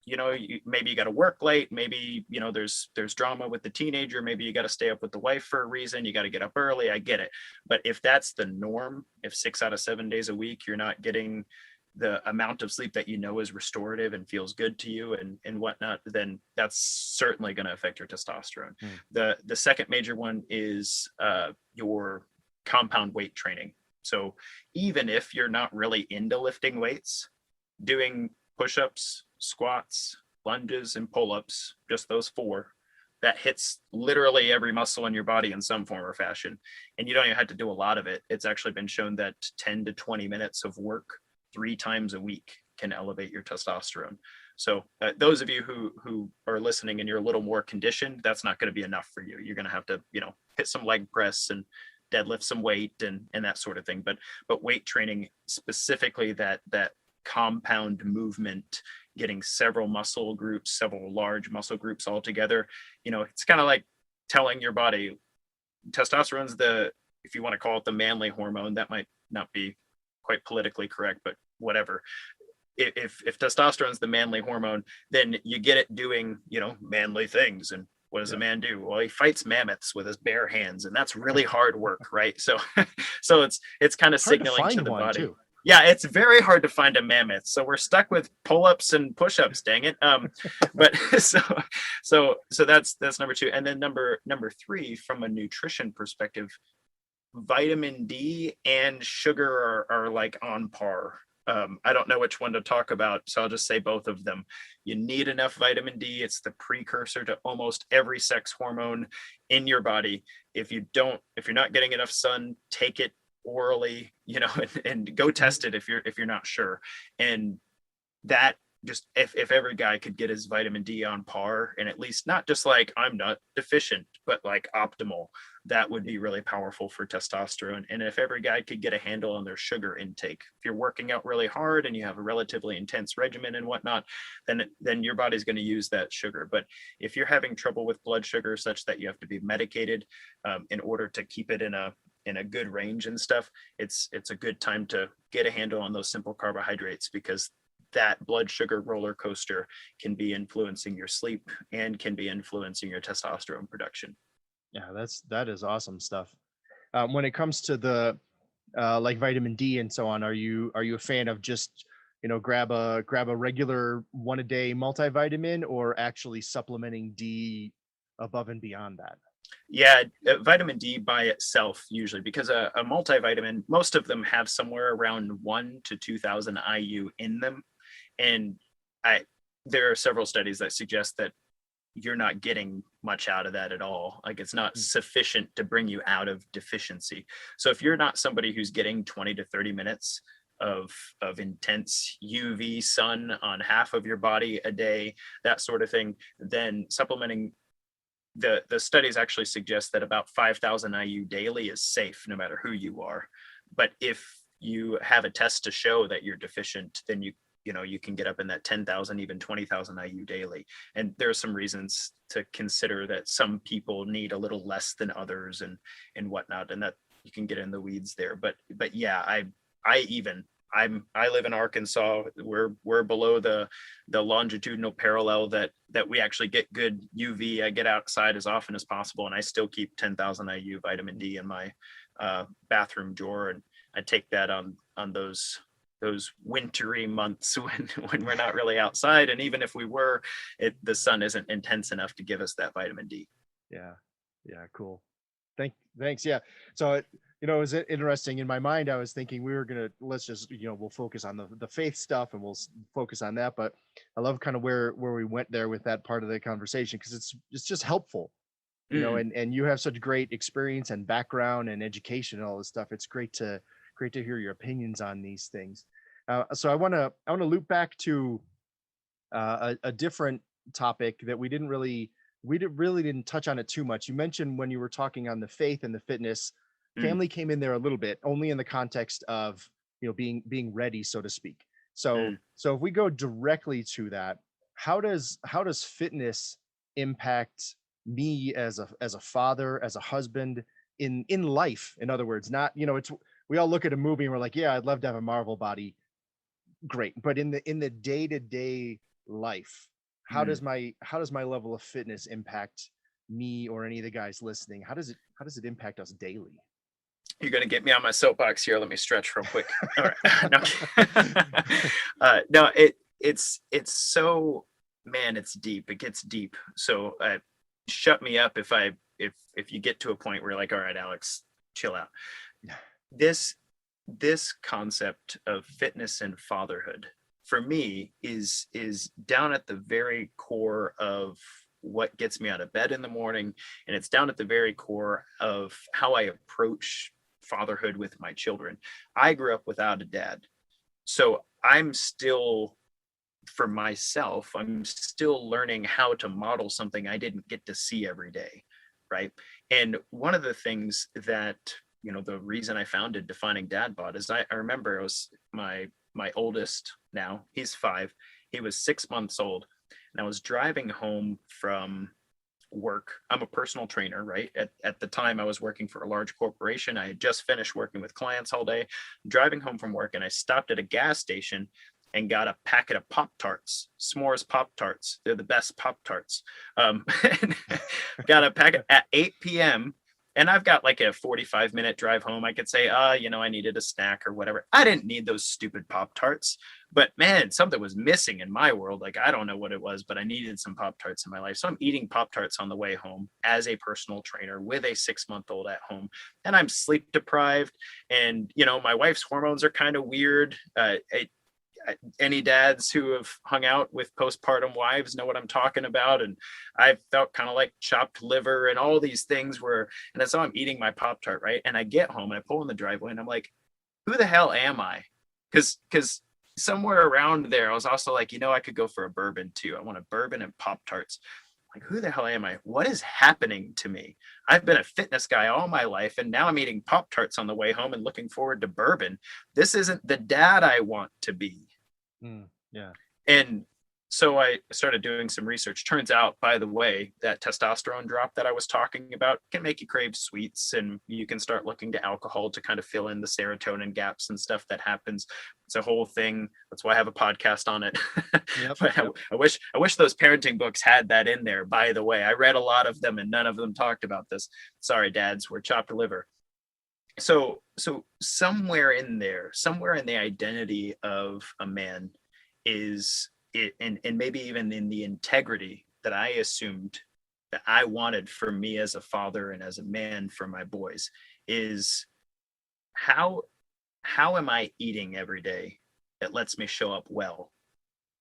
maybe you got to work late, maybe there's drama with the teenager, maybe you got to stay up with the wife for a reason, you got to get up early. I get it. But if that's the norm, if 6 out of 7 days a week you're not getting the amount of sleep that is restorative and feels good to you and whatnot, then that's certainly going to affect your testosterone. The second major one is your compound weight training. So even if you're not really into lifting weights, doing push-ups, squats, lunges, and pull-ups, just those 4, that hits literally every muscle in your body in some form or fashion. And you don't even have to do a lot of it. It's actually been shown that 10 to 20 minutes of work 3 times a week can elevate your testosterone. So those of you who are listening and you're a little more conditioned, that's not going to be enough for you. You're going to have to, hit some leg press and deadlift some weight and that sort of thing. But weight training, specifically that compound movement, getting several large muscle groups all together, it's kind of like telling your body testosterone's if you want to call it the manly hormone. That might not be quite politically correct, but whatever. If testosterone's the manly hormone, then you get it doing, manly things. And what does a man do? Well, he fights mammoths with his bare hands, and that's really hard work, right? So it's kind of signaling to the body. Too. Yeah, it's very hard to find a mammoth. So we're stuck with pull-ups and push-ups, dang it. But so that's number 2. And then number 3, from a nutrition perspective, vitamin D and sugar are like on par. I don't know which one to talk about, so I'll just say both of them. You need enough vitamin D. It's the precursor to almost every sex hormone in your body. If you're not getting enough sun, take it orally, and go test it if you're not sure. And that just if every guy could get his vitamin D on par, and at least not just like I'm not deficient, but like optimal, that would be really powerful for testosterone. And if every guy could get a handle on their sugar intake, if you're working out really hard and you have a relatively intense regimen and whatnot, then your body's going to use that sugar. But if you're having trouble with blood sugar such that you have to be medicated in order to keep it in a good range and stuff, it's a good time to get a handle on those simple carbohydrates, because that blood sugar roller coaster can be influencing your sleep and can be influencing your testosterone production. Yeah, that is awesome stuff. When it comes to the like vitamin D and so on, are you a fan of just grab a regular 1 a day multivitamin, or actually supplementing D above and beyond that? Yeah, vitamin D by itself usually, because a multivitamin, most of them have somewhere around 1 to 2,000 IU in them. And there are several studies that suggest that you're not getting much out of that at all. Like, it's not sufficient to bring you out of deficiency. So if you're not somebody who's getting 20 to 30 minutes of intense UV sun on half of your body a day, that sort of thing, then supplementing, the studies actually suggest that about 5,000 IU daily is safe no matter who you are. But if you have a test to show that you're deficient, then you can get up in that 10,000, even 20,000 IU daily. And there are some reasons to consider that some people need a little less than others and whatnot, and that you can get in the weeds there. But yeah, I live in Arkansas. We're below the longitudinal parallel that we actually get good UV. I get outside as often as possible, and I still keep 10,000 IU vitamin D in my bathroom drawer, and I take that on those wintry months when we're not really outside. And even if we were, the sun isn't intense enough to give us that vitamin D. Yeah, cool. Thanks. Yeah. So it was interesting. In my mind, I was thinking we were gonna let's just we'll focus on the faith stuff and we'll focus on that. But I love kind of where we went there with that part of the conversation because it's just helpful, Mm. and you have such great experience and background and education and all this stuff. It's great to hear your opinions on these things. So I want to loop back to a different topic that we didn't touch on it too much. You mentioned when you were talking on the faith and the fitness, Mm. family came in there a little bit, only in the context of being ready, so to speak. So Mm. so if we go directly to that, how does fitness impact me as a father, as a husband, in life? In other words, not it's we all look at a movie and we're like, yeah, I'd love to have a Marvel body, great, but in the day-to-day life, Mm. how does my level of fitness impact me or any of the guys listening? How does it impact us daily? You're gonna get me on my soapbox here. Let me stretch real quick. All right. No, no, it's so, man, it's deep. It gets deep. So shut me up if you get to a point where you're like, all right, Alex, chill out. This this concept of fitness and fatherhood for me is down at the very core of what gets me out of bed in the morning, and it's down at the very core of how I approach fatherhood with my children. I grew up without a dad, so I'm still, for myself, I'm still learning how to model something I didn't get to see every day, right? And one of the things that, the reason I founded Defining Dad Bod is I remember it was my oldest, now he's 5, he was 6 months old, and I was driving home from work. I'm a personal trainer, right? At the time I was working for a large corporation. I had just finished working with clients all day, driving home from work, and I stopped at a gas station and got a packet of Pop Tarts, s'mores Pop Tarts. They're the best Pop Tarts. Got a packet at 8 p.m. And I've got like a 45-minute drive home. I could say, I needed a snack or whatever. I didn't need those stupid Pop Tarts, but man, something was missing in my world. Like, I don't know what it was, but I needed some Pop Tarts in my life. So I'm eating Pop Tarts on the way home as a personal trainer with a 6-month-old at home. And I'm sleep deprived. And, my wife's hormones are kind of weird. Any dads who have hung out with postpartum wives know what I'm talking about. And I felt kind of like chopped liver and all these things and so I'm eating my Pop Tart, right? And I get home and I pull in the driveway and I'm like, who the hell am I? Because somewhere around there, I was also like, I could go for a bourbon too. I want a bourbon and Pop Tarts. Like, who the hell am I? What is happening to me? I've been a fitness guy all my life, and now I'm eating Pop Tarts on the way home and looking forward to bourbon. This isn't the dad I want to be. Yeah. And so I started doing some research. Turns out, by the way, that testosterone drop that I was talking about can make you crave sweets, and you can start looking to alcohol to kind of fill in the serotonin gaps and stuff that happens. It's a whole thing. That's why I have a podcast on it. Yep, But yep. I wish those parenting books had that in there. By the way, I read a lot of them and none of them talked about this. Sorry, dads, we're chopped liver. So somewhere in there, somewhere in the identity of a man is it, and maybe even in the integrity that I assumed that I wanted for me as a father and as a man for my boys, is how am I eating every day that lets me show up well?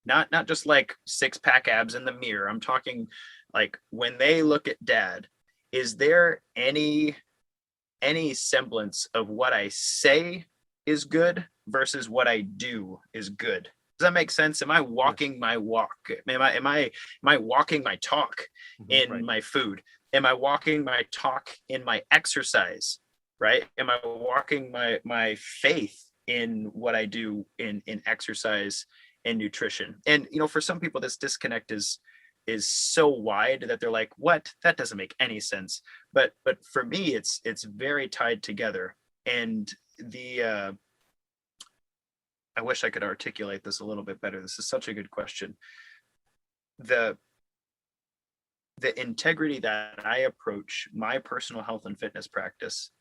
Not just like 6-pack abs in the mirror. I'm talking like when they look at dad, is there any semblance of what I say is good versus what I do is good? Does that make sense? Am I walking my walk? Am I walking my talk in Right. my food? Am I walking my talk in my exercise? Right? Am I walking my faith in what I do in exercise and nutrition? And for some people, this disconnect is so wide that they're like, what? That doesn't make any sense. But for me, it's very tied together. And I wish I could articulate this a little bit better. This is such a good question. The integrity that I approach my personal health and fitness practice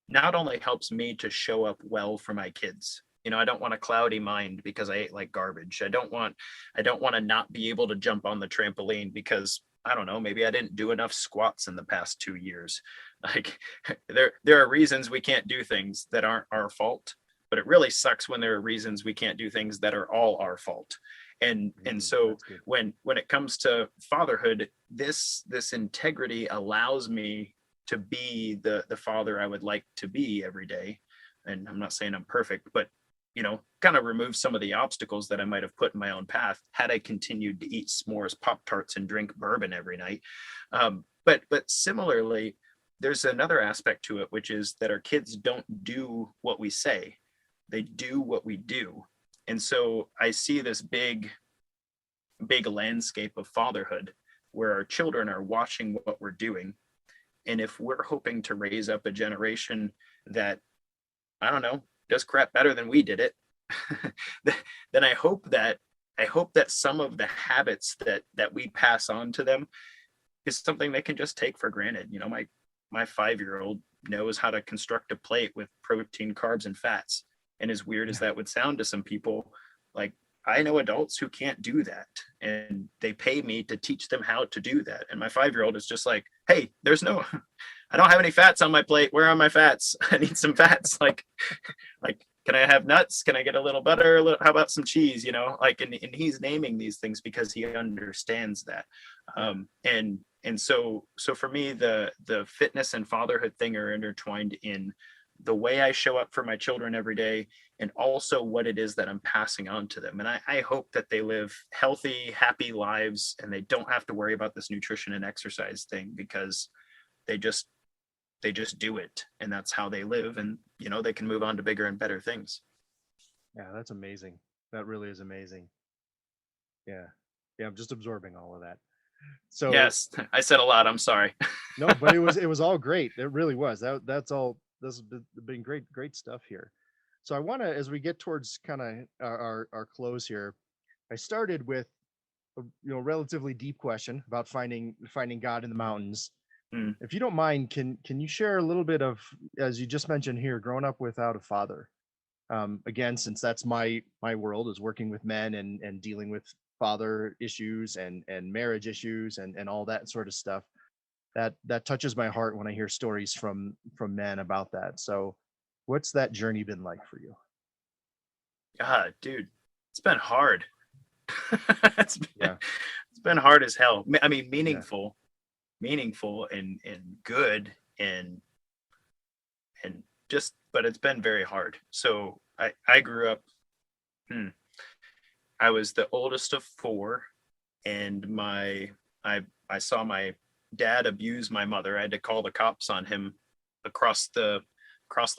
not only helps me to show up well for my kids. I don't want a cloudy mind because I ate like garbage. I don't want to not be able to jump on the trampoline because I don't know, maybe I didn't do enough squats in the past 2 years. Like there are reasons we can't do things that aren't our fault, but it really sucks when there are reasons we can't do things that are all our fault. And so That's good. when it comes to fatherhood, this integrity allows me to be the father I would like to be every day. And I'm not saying I'm perfect, but kind of remove some of the obstacles that I might have put in my own path had I continued to eat s'mores, Pop-Tarts, and drink bourbon every night. But similarly, there's another aspect to it, which is that our kids don't do what we say. They do what we do. And so I see this big landscape of fatherhood where our children are watching what we're doing. And if we're hoping to raise up a generation that, I don't know, does crap better than we did it, then I hope that some of the habits that we pass on to them is something they can just take for granted. My 5-year-old knows how to construct a plate with protein, carbs, and fats. And as weird as that would sound to some people, like, I know adults who can't do that, and they pay me to teach them how to do that. And my 5-year-old is just like, hey, I don't have any fats on my plate. Where are my fats? I need some fats. Like, can I have nuts? Can I get a little butter? How about some cheese? And he's naming these things because he understands that. And so for me, the fitness and fatherhood thing are intertwined in the way I show up for my children every day, and also what it is that I'm passing on to them. And I hope that they live healthy, happy lives, and they don't have to worry about this nutrition and exercise thing, because they just do it, and that's how they live. And they can move on to bigger and better things. Yeah, that's amazing. That really is amazing. Yeah, I'm just absorbing all of that. So yes, I said a lot. I'm sorry. No, but it was all great. It really was. That's all. This has been great stuff here. So I want to, as we get towards kind of our close here, I started with a relatively deep question about finding God in the mountains. If you don't mind, can you share a little bit of, as you just mentioned here, growing up without a father? Again, since that's my world, is working with men and dealing with father issues and marriage issues and all that sort of stuff. That touches my heart when I hear stories from men about that. So what's that journey been like for you? God, dude, it's been hard. It's been hard as hell. I mean, meaningful and good and just, but it's been very hard. So I grew up, I was the oldest of 4, and I saw my dad abuse my mother. I had to call the cops on him across the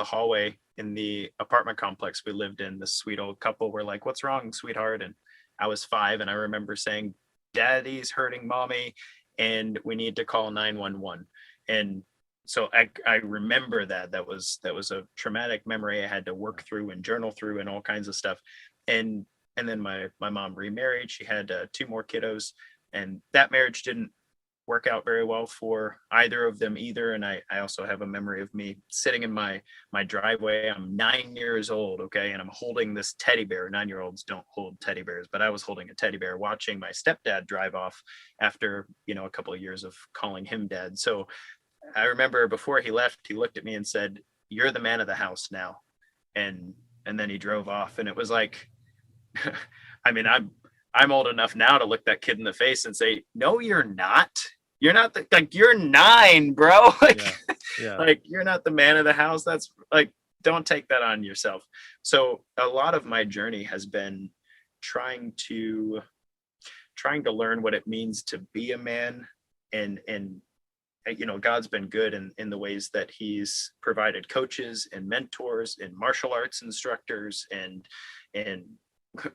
hallway in the apartment complex we lived in. This sweet old couple were like, "What's wrong, sweetheart?" And I was 5, and I remember saying, "Daddy's hurting mommy, and we need to call 911." And so I remember that was a traumatic memory I had to work through and journal through and all kinds of stuff. And then my mom remarried. She had 2 more kiddos, and that marriage didn't work out very well for either of them either. And I also have a memory of me sitting in my driveway. I'm 9 years old, okay, and I'm holding this teddy bear. 9-year-olds don't hold teddy bears, but I was holding a teddy bear, watching my stepdad drive off after a couple of years of calling him dad. So I remember before he left, he looked at me and said, "You're the man of the house now," and then he drove off. And it was like, I mean, I'm old enough now to look that kid in the face and say, "No, you're not. You're not like, you're 9, bro." Like, you're not the man of the house. That's like, don't take that on yourself. So a lot of my journey has been trying to learn what it means to be a man, and God's been good in the ways that he's provided coaches and mentors and martial arts instructors and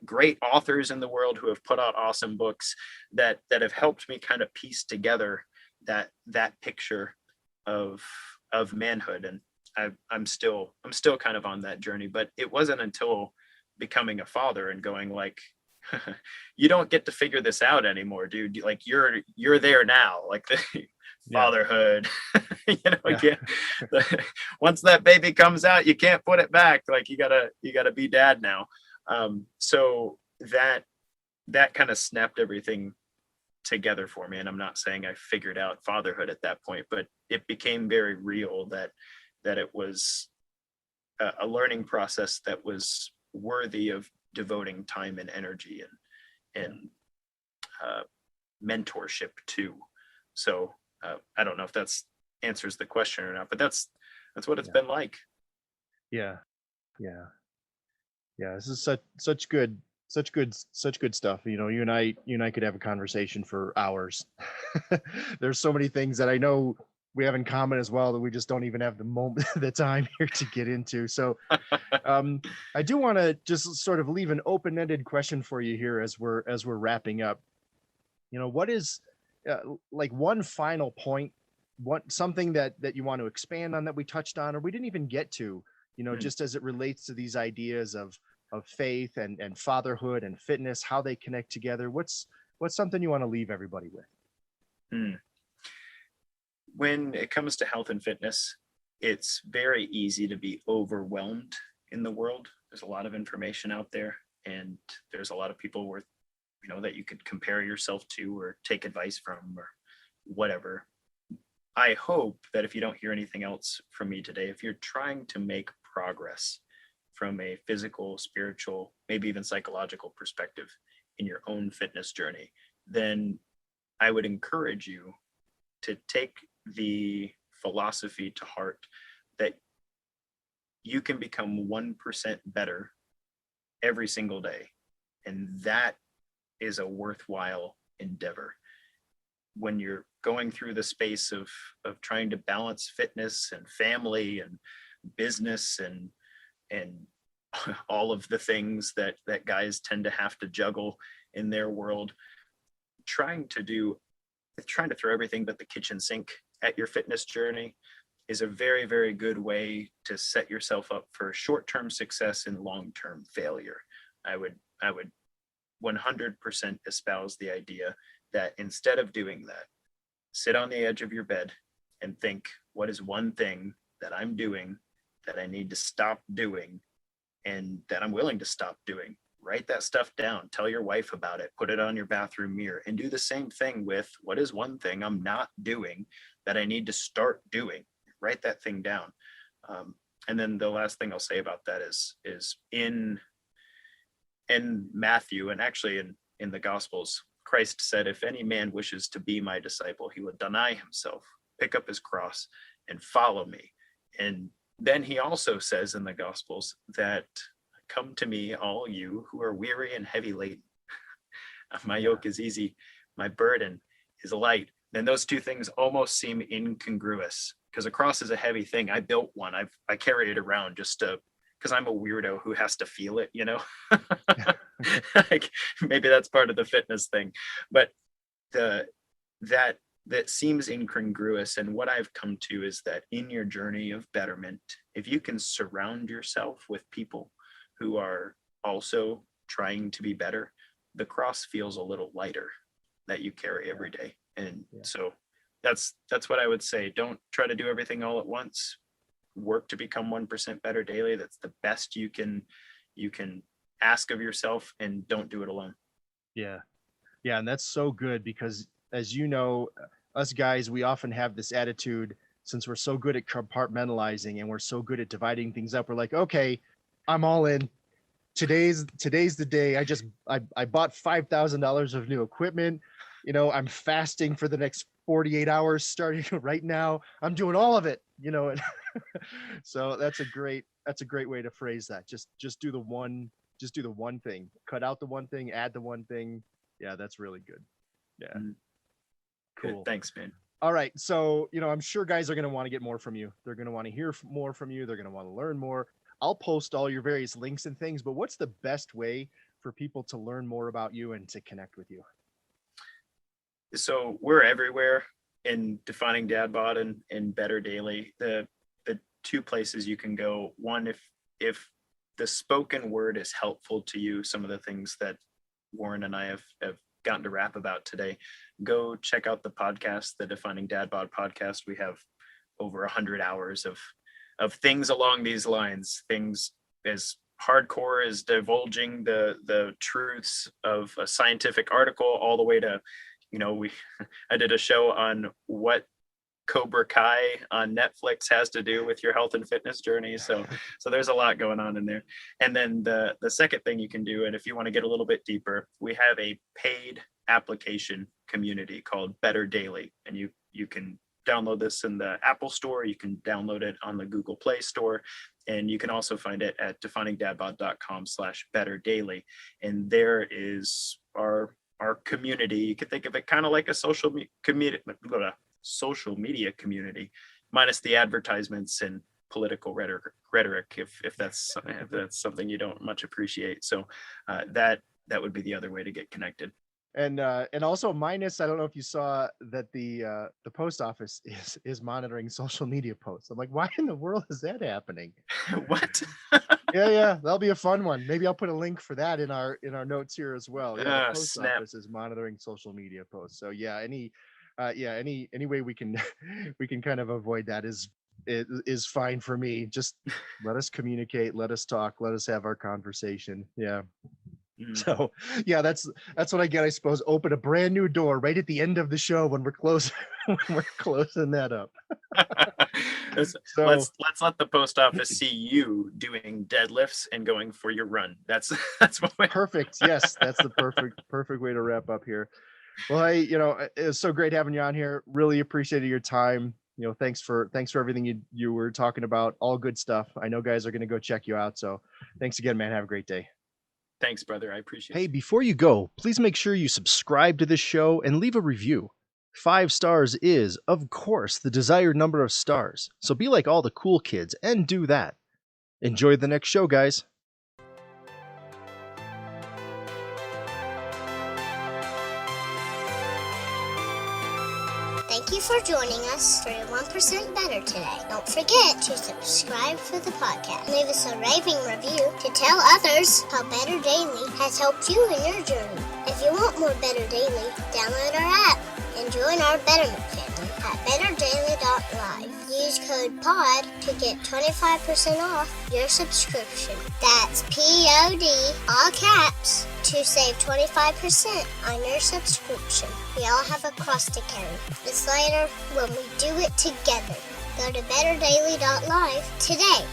great authors in the world who have put out awesome books that have helped me kind of piece together that picture of manhood. And I'm still kind of on that journey, but it wasn't until becoming a father and going like, you don't get to figure this out anymore, dude. Like, you're there now, like the fatherhood. Once that baby comes out, you can't put it back. Like, you gotta be dad now. So that kind of snapped everything together for me. And I'm not saying I figured out fatherhood at that point, but it became very real that it was a learning process that was worthy of devoting time and energy and mentorship to. So I don't know if that's answers the question or not, but that's what it's been like. Yeah. This is such good stuff. You and I could have a conversation for hours. There's so many things that I know we have in common as well that we just don't even have the time here to get into. So I do want to just sort of leave an open-ended question for you here as we're wrapping up. What is like one final point, something that you want to expand on that we touched on or we didn't even get to, just as it relates to these ideas of faith and fatherhood and fitness, how they connect together. What's something you want to leave everybody with? When it comes to health and fitness, it's very easy to be overwhelmed in the world. There's a lot of information out there, and there's a lot of people that you could compare yourself to or take advice from or whatever. I hope that if you don't hear anything else from me today, if you're trying to make progress from a physical, spiritual, maybe even psychological perspective in your own fitness journey, then I would encourage you to take the philosophy to heart that you can become 1% better every single day. And that is a worthwhile endeavor. When you're going through the space of trying to balance fitness and family and business and all of the things that guys tend to have to juggle in their world, trying to throw everything but the kitchen sink at your fitness journey is a very, very good way to set yourself up for short-term success and long-term failure. I would 100% espouse the idea that instead of doing that, sit on the edge of your bed and think, what is one thing that I'm doing that I need to stop doing and that I'm willing to stop doing? Write that stuff down. Tell your wife about it. Put it on your bathroom mirror and do the same thing with what is one thing I'm not doing that I need to start doing. Write that thing down. And then the last thing I'll say about that is in Matthew, and actually in the Gospels, Christ said, if any man wishes to be my disciple, he would deny himself, pick up his cross, and follow me. And then he also says in the Gospels that come to me, all you who are weary and heavy laden. My yoke is easy, my burden is light. Then those two things almost seem incongruous because a cross is a heavy thing. I built one. I carry it around just because I'm a weirdo who has to feel it, like maybe that's part of the fitness thing, but that seems incongruous. And what I've come to is that in your journey of betterment, if you can surround yourself with people who are also trying to be better, the cross feels a little lighter that you carry every day. And so that's what I would say. Don't try to do everything all at once. Work to become 1% better daily. That's the best you can ask of yourself, and don't do it alone. Yeah. And that's so good because, as you know, us guys, we often have this attitude, since we're so good at compartmentalizing and we're so good at dividing things up. We're like, okay, I'm all in. Today's the day. I bought $5,000 of new equipment. I'm fasting for the next 48 hours starting right now. I'm doing all of it, and so that's a great way to phrase that. Just do the one thing, cut out the one thing, add the one thing. Yeah, that's really good. Yeah. Cool. Good. Thanks, man. All right. So, I'm sure guys are going to want to get more from you. They're going to want to hear more from you. They're going to want to learn more. I'll post all your various links and things, but what's the best way for people to learn more about you and to connect with you? So we're everywhere in Defining Dad Bod and Better Daily. The two places you can go. One, if the spoken word is helpful to you, some of the things that Warren and I have gotten to rap about today, go check out the podcast, the Defining Dad Bod podcast. We have over 100 hours of things along these lines, things as hardcore as divulging the truths of a scientific article, all the way to I did a show on what Cobra Kai on Netflix has to do with your health and fitness journey. So there's a lot going on in there. And then the second thing you can do, and if you want to get a little bit deeper, we have a paid application community called Better Daily, and you can download this in the Apple Store. You can download it on the Google Play Store, and you can also find it at definingdadbod.com/betterdaily. And there is our community. You could think of it kind of like a social media community, minus the advertisements and political rhetoric, if that's something you don't much appreciate. So that would be the other way to get connected. And also minus, I don't know if you saw that the post office is monitoring social media posts. I'm like, why in the world is that happening? What? Yeah, that'll be a fun one. Maybe I'll put a link for that in our notes here as well. Yeah, the post office is monitoring social media posts. So yeah, any way we can kind of avoid that is fine for me. Just let us communicate, let us talk, let us have our conversation. Yeah. So yeah, that's what I get, I suppose. Open a brand new door right at the end of the show when we're closing that up. So let's let the post office see you doing deadlifts and going for your run. That's what perfect. Yes, that's the perfect way to wrap up here. Well, hey, it was so great having you on here. Really appreciated your time. Thanks for everything you were talking about. All good stuff. I know guys are going to go check you out. So thanks again, man. Have a great day. Thanks, brother. I appreciate it. Hey, before you go, please make sure you subscribe to this show and leave a review. 5 stars is, of course, the desired number of stars. So be like all the cool kids and do that. Enjoy the next show, guys. Thank you for joining us for 1% Better today. Don't forget to subscribe for the podcast. Leave us a raving review to tell others how Better Daily has helped you in your journey. If you want more Better Daily, download our app and join our Betterment family at betterdaily.live. Use code POD to get 25% off your subscription. That's POD, all caps, to save 25% on your subscription. We all have a cross to carry. It's lighter when we do it together. Go to betterdaily.live today.